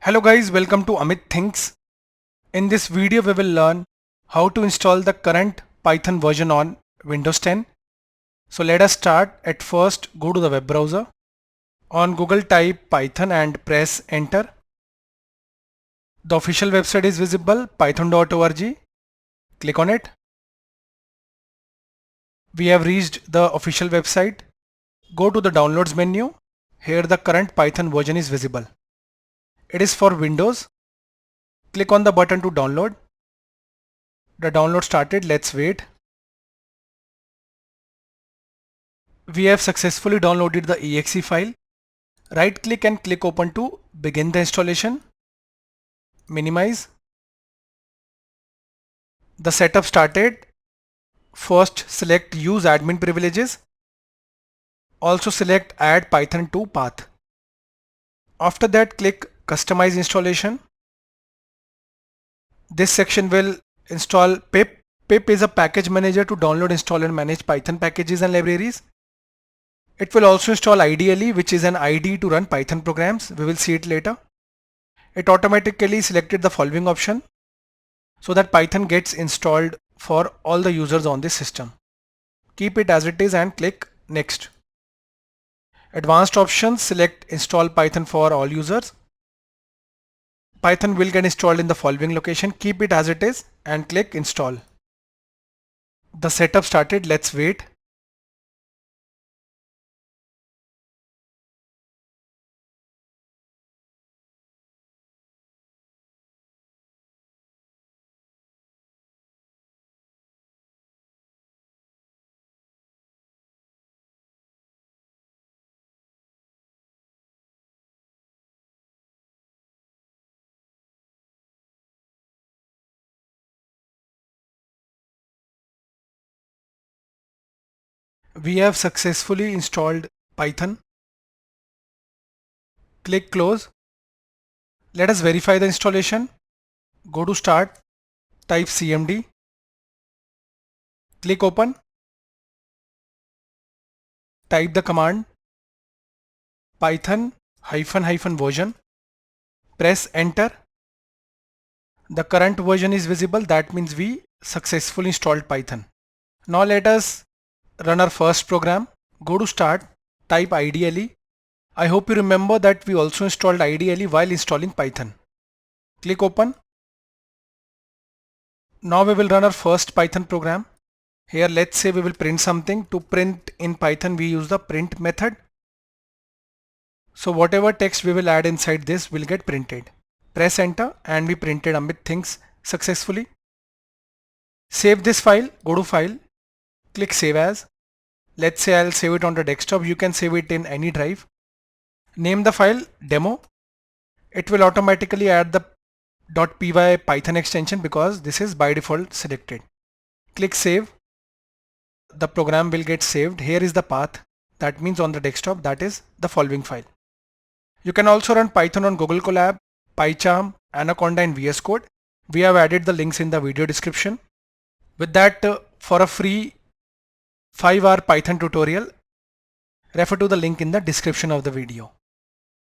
Hello guys, welcome to Amit Thinks. In this video we will learn how to install the current Python version on Windows 10. So let us start. At first go to the web browser. On Google type Python and press enter. The official website is visible, python.org. Click on it. We have reached the official website. Go to the downloads menu. Here the current Python version is visible. It is for Windows. Click on the button to download. The download started. Let's wait. We have successfully downloaded the exe file. Right click and click open to begin the installation. Minimize. The setup started. First select use admin privileges. Also select add Python to path. After that click customize installation. This section will install pip. Pip is a package manager to download, install and manage Python packages and libraries. It will also install IDLE, which is an IDE to run Python programs. We will see it later. It automatically selected the following option so that Python gets installed for all the users on this system. Keep it as it is and click next. Advanced options, select install Python for all users. Python will get installed in the following location. Keep it as it is and click install. The setup started. Let's wait. We have successfully installed Python. Click close. Let us verify the installation. Go to start, type cmd, click open, type the command python --version, press enter. The current version is visible. That means we successfully installed Python. Now let us run our first program. Go to start, type IDLE. I hope you remember that we also installed IDLE while installing Python. Click open. Now we will run our first Python program. Here let's say we will print something. To print in Python we use the print method. So whatever text we will add inside this will get printed. Press enter and we printed Amit Thinks successfully. Save this file. Go to file. Click save as. Let's say I'll save it on the desktop. You can save it in any drive. Name the file demo. It will automatically add the .py Python extension because this is by default selected. Click save. The program will get saved. Here is the path. That means on the desktop that is the following file. You can also run Python on Google Colab, PyCharm, Anaconda and VS Code. We have added the links in the video description. With that, for a free 5-hour Python tutorial, refer to the link in the description of the video.